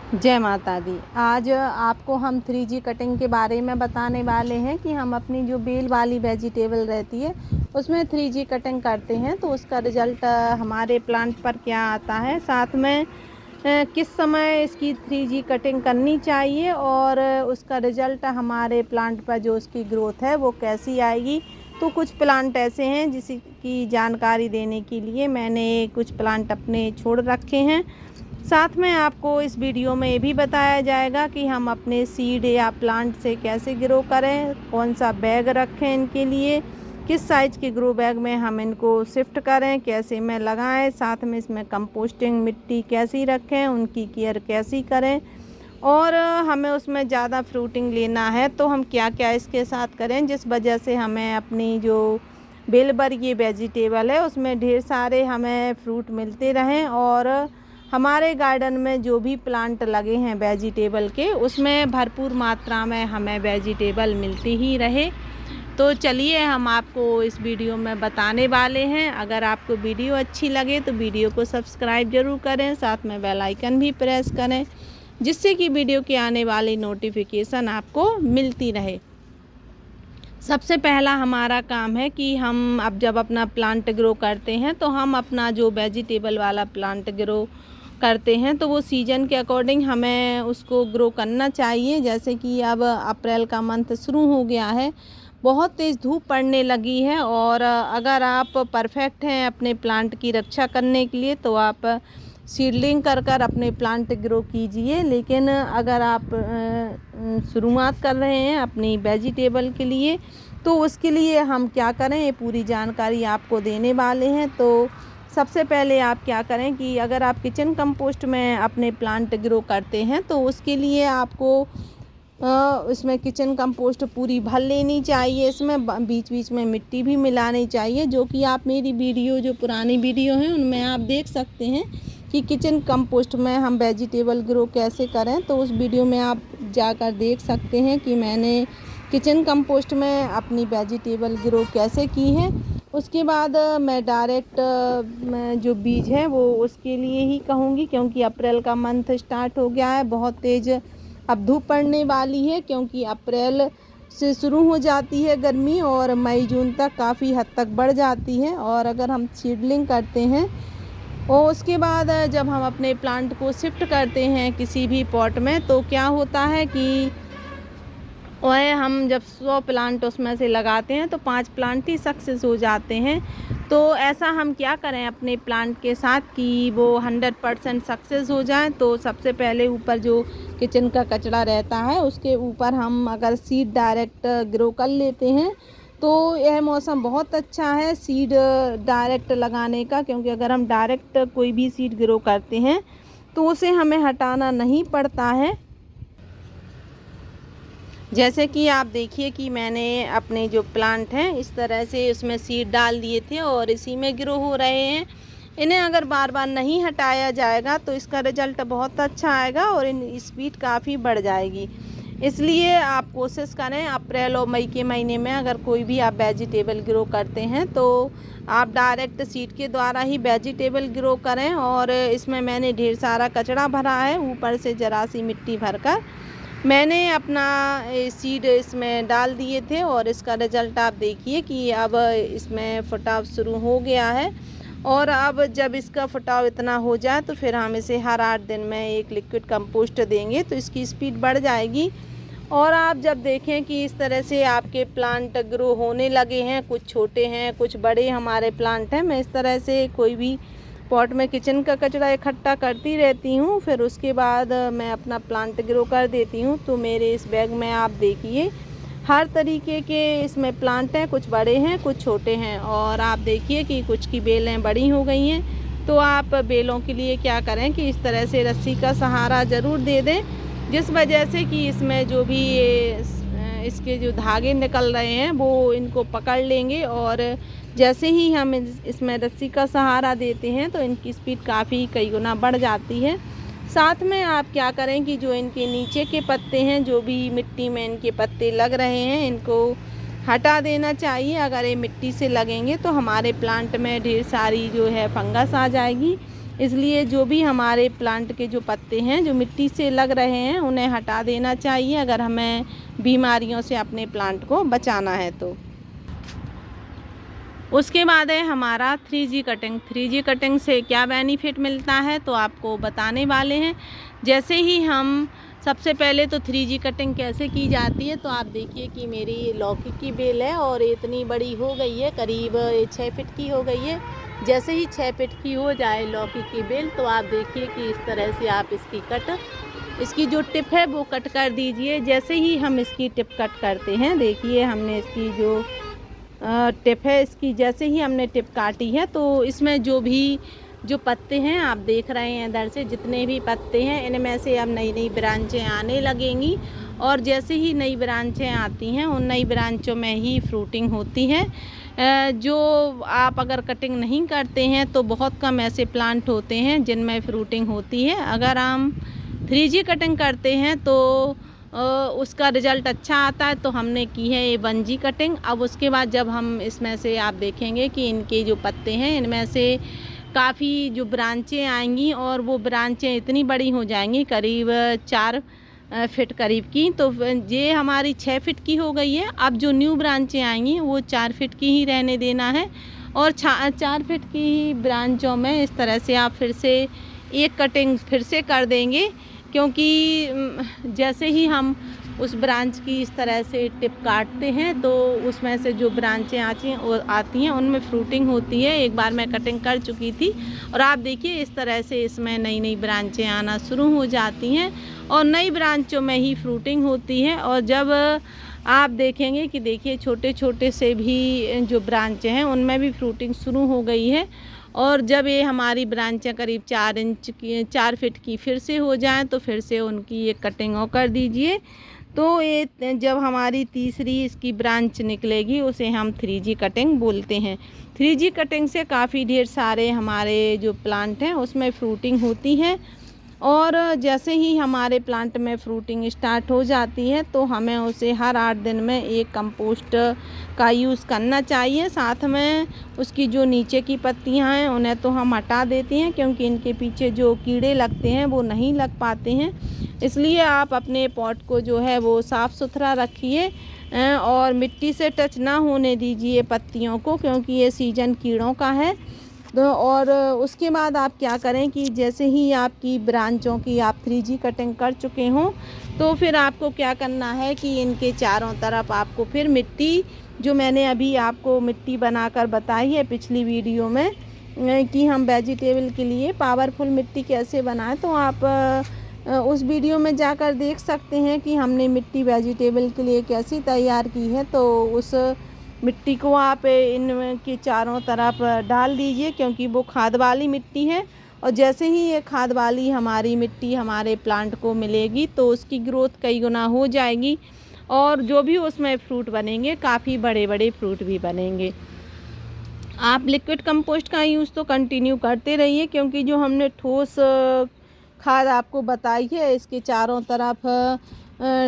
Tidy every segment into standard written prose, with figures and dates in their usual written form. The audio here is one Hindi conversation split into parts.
जय माता दी। आज आपको हम 3G कटिंग के बारे में बताने वाले हैं कि हम अपनी जो बेल वाली वेजिटेबल रहती है उसमें 3G कटिंग करते हैं तो उसका रिज़ल्ट हमारे प्लांट पर क्या आता है, साथ में किस समय इसकी 3G कटिंग करनी चाहिए और उसका रिज़ल्ट हमारे प्लांट पर जो उसकी ग्रोथ है वो कैसी आएगी। तो कुछ प्लांट ऐसे हैं जिसकी जानकारी देने के लिए मैंने कुछ प्लांट अपने छोड़ रखे हैं। साथ में आपको इस वीडियो में ये भी बताया जाएगा कि हम अपने सीड या प्लांट से कैसे ग्रो करें, कौन सा बैग रखें इनके लिए, किस साइज़ के ग्रो बैग में हम इनको शिफ्ट करें, कैसे में लगाएं, साथ में इसमें कंपोस्टिंग मिट्टी कैसी रखें, उनकी केयर कैसी करें और हमें उसमें ज़्यादा फ्रूटिंग लेना है तो हम क्या क्या इसके साथ करें जिस वजह से हमें अपनी जो बेलबर ये वेजिटेबल है उसमें ढेर सारे हमें फ्रूट मिलते रहें और हमारे गार्डन में जो भी प्लांट लगे हैं वेजिटेबल के उसमें भरपूर मात्रा में हमें वेजिटेबल मिलती ही रहे। तो चलिए हम आपको इस वीडियो में बताने वाले हैं। अगर आपको वीडियो अच्छी लगे तो वीडियो को सब्सक्राइब ज़रूर करें, साथ में बेल आइकन भी प्रेस करें जिससे कि वीडियो की आने वाली नोटिफिकेशन आपको मिलती रहे। सबसे पहला हमारा काम है कि हम अब जब अपना प्लांट ग्रो करते हैं तो हम अपना जो वेजिटेबल वाला प्लांट ग्रो करते हैं तो वो सीज़न के अकॉर्डिंग हमें उसको ग्रो करना चाहिए। जैसे कि अब अप्रैल का मंथ शुरू हो गया है, बहुत तेज़ धूप पड़ने लगी है और अगर आप परफेक्ट हैं अपने प्लांट की रक्षा करने के लिए तो आप सीडलिंग कर अपने प्लांट ग्रो कीजिए। लेकिन अगर आप शुरुआत कर रहे हैं अपनी वेजिटेबल के लिए तो उसके लिए हम क्या करें ये पूरी जानकारी आपको देने वाले हैं। तो सबसे पहले आप क्या करें कि अगर आप किचन कंपोस्ट में अपने प्लांट ग्रो करते हैं तो उसके लिए आपको इसमें किचन कंपोस्ट पूरी भर लेनी चाहिए। इसमें बीच बीच में मिट्टी भी मिलानी चाहिए, जो कि आप मेरी वीडियो जो पुरानी वीडियो हैं उनमें आप देख सकते हैं कि किचन कंपोस्ट में हम वेजिटेबल ग्रो कैसे करें। तो उस वीडियो में आप जाकर देख सकते हैं कि मैंने किचन कंपोस्ट में अपनी वेजिटेबल ग्रो कैसे की है। उसके बाद मैं डायरेक्ट जो बीज है वो उसके लिए ही कहूँगी, क्योंकि अप्रैल का मंथ स्टार्ट हो गया है, बहुत तेज़ अब धूप पड़ने वाली है, क्योंकि अप्रैल से शुरू हो जाती है गर्मी और मई जून तक काफ़ी हद तक बढ़ जाती है। और अगर हम सीडलिंग करते हैं और उसके बाद जब हम अपने प्लांट को शिफ्ट करते हैं किसी भी पॉट में तो क्या होता है कि वह हम जब 100 प्लांट उसमें से लगाते हैं तो 5 प्लांट ही सक्सेस हो जाते हैं। तो ऐसा हम क्या करें अपने प्लांट के साथ कि वो 100% सक्सेस हो जाए। तो सबसे पहले ऊपर जो किचन का कचरा रहता है उसके ऊपर हम अगर सीड डायरेक्ट ग्रो कर लेते हैं तो यह मौसम बहुत अच्छा है सीड डायरेक्ट लगाने का, क्योंकि अगर हम डायरेक्ट कोई भी सीड ग्रो करते हैं तो उसे हमें हटाना नहीं पड़ता है। जैसे कि आप देखिए कि मैंने अपने जो प्लांट हैं इस तरह से उसमें सीड डाल दिए थे और इसी में ग्रो हो रहे हैं। इन्हें अगर बार बार नहीं हटाया जाएगा तो इसका रिज़ल्ट बहुत अच्छा आएगा और इन स्पीड काफ़ी बढ़ जाएगी। इसलिए आप कोशिश करें अप्रैल और मई के महीने में अगर कोई भी आप वेजिटेबल ग्रो करते हैं तो आप डायरेक्ट सीड के द्वारा ही वेजिटेबल ग्रो करें। और इसमें मैंने ढेर सारा कचरा भरा है, ऊपर से ज़रा सी मिट्टी भरकर मैंने अपना सीड इसमें डाल दिए थे और इसका रिज़ल्ट आप देखिए कि अब इसमें फुटाव शुरू हो गया है। और अब जब इसका फुटाव इतना हो जाए तो फिर हम इसे हर 8 दिन में एक लिक्विड कंपोस्ट देंगे तो इसकी स्पीड बढ़ जाएगी। और आप जब देखें कि इस तरह से आपके प्लांट ग्रो होने लगे हैं, कुछ छोटे हैं कुछ बड़े हमारे प्लांट हैं, मैं इस तरह से कोई भी पॉट में किचन का कचरा इकट्ठा करती रहती हूँ, फिर उसके बाद मैं अपना प्लांट ग्रो कर देती हूँ। तो मेरे इस बैग में आप देखिए हर तरीके के इसमें प्लांट हैं, कुछ बड़े हैं कुछ छोटे हैं। और आप देखिए कि कुछ की बेलें बड़ी हो गई हैं तो आप बेलों के लिए क्या करें कि इस तरह से रस्सी का सहारा ज़रूर दे दें, जिस वजह से कि इसमें जो भी इसके जो धागे निकल रहे हैं वो इनको पकड़ लेंगे। और जैसे ही हम इसमें रस्सी का सहारा देते हैं तो इनकी स्पीड काफ़ी कई गुना बढ़ जाती है। साथ में आप क्या करें कि जो इनके नीचे के पत्ते हैं, जो भी मिट्टी में इनके पत्ते लग रहे हैं, इनको हटा देना चाहिए। अगर ये मिट्टी से लगेंगे तो हमारे प्लांट में ढेर सारी जो है फंगस आ जाएगी इसलिए जो भी हमारे प्लांट के जो पत्ते हैं जो मिट्टी से लग रहे हैं उन्हें हटा देना चाहिए, अगर हमें बीमारियों से अपने प्लांट को बचाना है तो। उसके बाद है हमारा 3G कटिंग। 3G कटिंग से क्या बेनिफिट मिलता है तो आपको बताने वाले हैं। जैसे ही हम सबसे पहले तो 3G कटिंग कैसे की जाती है, तो आप देखिए कि मेरी लौकी की बेल है और इतनी बड़ी हो गई है, करीब 6 फीट की हो गई है। जैसे ही 6 फीट की हो जाए लौकी की बेल, तो आप देखिए कि इस तरह से आप इसकी जो टिप है वो कट कर दीजिए। जैसे ही हम इसकी टिप कट करते हैं, देखिए हमने इसकी जो टिप है, इसकी जैसे ही हमने टिप काटी है तो इसमें जो पत्ते हैं आप देख रहे हैं इधर से, जितने भी पत्ते हैं इनमें से अब नई नई ब्रांचें आने लगेंगी। और जैसे ही नई ब्रांचें आती हैं उन नई ब्रांचों में ही फ्रूटिंग होती है। जो आप अगर कटिंग नहीं करते हैं तो बहुत कम ऐसे प्लांट होते हैं जिनमें फ्रूटिंग होती है। अगर हम 3G कटिंग करते हैं तो उसका रिज़ल्ट अच्छा आता है। तो हमने की है ये 1G कटिंग। अब उसके बाद जब हम इसमें से आप देखेंगे कि इनके जो पत्ते हैं इनमें से काफ़ी जो ब्रांचें आएंगी और वो ब्रांचें इतनी बड़ी हो जाएंगी, करीब 4 फीट करीब की। तो ये हमारी 6 फीट की हो गई है। अब जो न्यू ब्रांचें आएंगी वो 4 फीट की ही रहने देना है। और 4 फीट की ब्रांचों में इस तरह से आप फिर से एक कटिंग फिर से कर देंगे, क्योंकि जैसे ही हम उस ब्रांच की इस तरह से टिप काटते हैं तो उसमें से जो ब्रांचें आती हैं उनमें फ्रूटिंग होती है। एक बार मैं कटिंग कर चुकी थी और आप देखिए इस तरह से इसमें नई नई ब्रांचें आना शुरू हो जाती हैं और नई ब्रांचों में ही फ्रूटिंग होती है। और जब आप देखेंगे कि देखिए छोटे छोटे से भी जो ब्रांचें हैं उनमें भी फ्रूटिंग शुरू हो गई है। और जब ये हमारी ब्रांचें करीब 4 फीट की फिर से हो जाएं तो फिर से उनकी एक कटिंग और कर दीजिए। तो ये जब हमारी तीसरी इसकी ब्रांच निकलेगी उसे हम 3G कटिंग बोलते हैं। 3G कटिंग से काफ़ी ढेर सारे हमारे जो प्लांट हैं उसमें फ्रूटिंग होती है। और जैसे ही हमारे प्लांट में फ्रूटिंग स्टार्ट हो जाती है तो हमें उसे हर 8 दिन में एक कंपोस्ट का यूज़ करना चाहिए। साथ में उसकी जो नीचे की पत्तियां हैं उन्हें तो हम हटा देते हैं, क्योंकि इनके पीछे जो कीड़े लगते हैं वो नहीं लग पाते हैं। इसलिए आप अपने पॉट को जो है वो साफ़ सुथरा रखिए और मिट्टी से टच ना होने दीजिए पत्तियों को, क्योंकि ये सीजन कीड़ों का है। तो और उसके बाद आप क्या करें कि जैसे ही आपकी ब्रांचों की आप 3G कटिंग कर चुके हों तो फिर आपको क्या करना है कि इनके चारों तरफ आपको फिर मिट्टी, जो मैंने अभी आपको मिट्टी बनाकर बताई है पिछली वीडियो में कि हम वेजिटेबल के लिए पावरफुल मिट्टी कैसे बनाएं, तो आप उस वीडियो में जाकर देख सकते हैं कि हमने मिट्टी वेजिटेबल के लिए कैसी तैयार की है। तो उस मिट्टी को आप इनके चारों तरफ डाल दीजिए, क्योंकि वो खाद वाली मिट्टी है। और जैसे ही ये खाद वाली हमारी मिट्टी हमारे प्लांट को मिलेगी तो उसकी ग्रोथ कई गुना हो जाएगी और जो भी उसमें फ्रूट बनेंगे काफ़ी बड़े बड़े फ्रूट भी बनेंगे। आप लिक्विड कंपोस्ट का यूज़ तो कंटिन्यू करते रहिए, क्योंकि जो हमने ठोस खाद आपको बताई है इसके चारों तरफ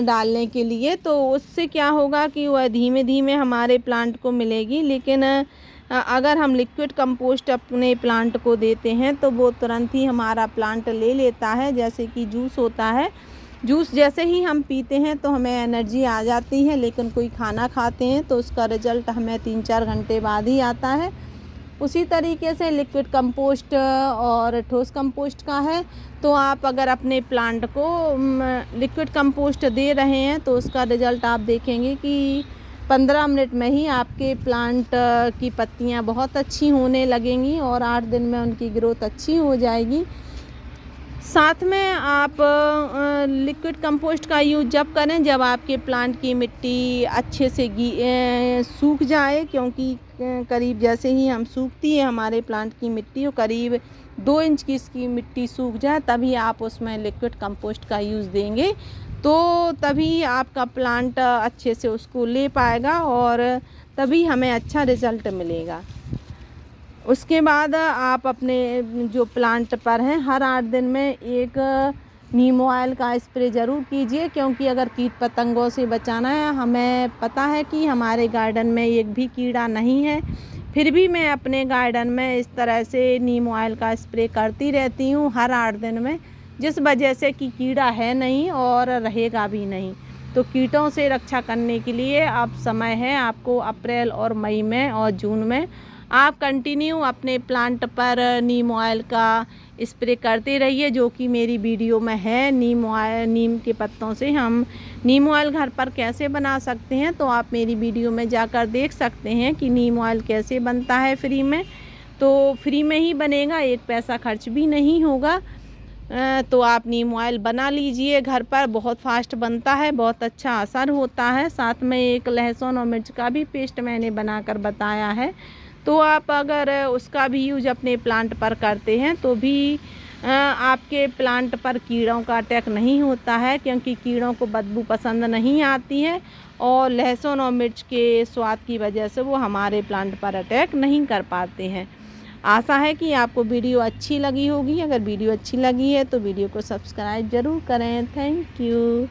डालने के लिए, तो उससे क्या होगा कि वह धीमे धीमे हमारे प्लांट को मिलेगी। लेकिन अगर हम लिक्विड कंपोस्ट अपने प्लांट को देते हैं तो वो तुरंत ही हमारा प्लांट ले लेता है। जैसे कि जूस होता है, जूस जैसे ही हम पीते हैं तो हमें एनर्जी आ जाती है, लेकिन कोई खाना खाते हैं तो उसका रिज़ल्ट हमें 3-4 घंटे बाद ही आता है। उसी तरीके से लिक्विड कंपोस्ट और ठोस कंपोस्ट का है। तो आप अगर अपने प्लांट को लिक्विड कंपोस्ट दे रहे हैं तो उसका रिज़ल्ट आप देखेंगे कि 15 मिनट में ही आपके प्लांट की पत्तियां बहुत अच्छी होने लगेंगी और 8 दिन में उनकी ग्रोथ अच्छी हो जाएगी। साथ में आप लिक्विड कंपोस्ट का यूज़ जब करें जब आपके प्लांट की मिट्टी अच्छे से सूख जाए, क्योंकि करीब जैसे ही हम सूखती है हमारे प्लांट की मिट्टी और करीब 2 इंच की इसकी मिट्टी सूख जाए तभी आप उसमें लिक्विड कंपोस्ट का यूज़ देंगे, तो तभी आपका प्लांट अच्छे से उसको ले पाएगा और तभी हमें अच्छा रिज़ल्ट मिलेगा। उसके बाद आप अपने जो प्लांट पर हैं हर 8 दिन में एक नीम ऑयल का स्प्रे ज़रूर कीजिए, क्योंकि अगर कीट पतंगों से बचाना है, हमें पता है कि हमारे गार्डन में एक भी कीड़ा नहीं है, फिर भी मैं अपने गार्डन में इस तरह से नीम ऑयल का स्प्रे करती रहती हूँ हर 8 दिन में, जिस वजह से कि कीड़ा है नहीं और रहेगा भी नहीं। तो कीटों से रक्षा करने के लिए अब समय है आपको अप्रैल और मई में और जून में आप कंटिन्यू अपने प्लांट पर नीम ऑयल का स्प्रे करते रहिए, जो कि मेरी वीडियो में है। नीम ऑयल, नीम के पत्तों से हम नीम ऑयल घर पर कैसे बना सकते हैं, तो आप मेरी वीडियो में जाकर देख सकते हैं कि नीम ऑयल कैसे बनता है फ्री में। तो फ्री में ही बनेगा, 1 पैसा खर्च भी नहीं होगा। तो आप नीम ऑयल बना लीजिए घर पर, बहुत फास्ट बनता है, बहुत अच्छा असर होता है। साथ में एक लहसुन और मिर्च का भी पेस्ट मैंने बनाकर बताया है, तो आप अगर उसका भी यूज अपने प्लांट पर करते हैं तो भी आपके प्लांट पर कीड़ों का अटैक नहीं होता है, क्योंकि कीड़ों को बदबू पसंद नहीं आती है और लहसुन और मिर्च के स्वाद की वजह से वो हमारे प्लांट पर अटैक नहीं कर पाते हैं। आशा है कि आपको वीडियो अच्छी लगी होगी। अगर वीडियो अच्छी लगी है तो वीडियो को सब्सक्राइब ज़रूर करें। Thank you.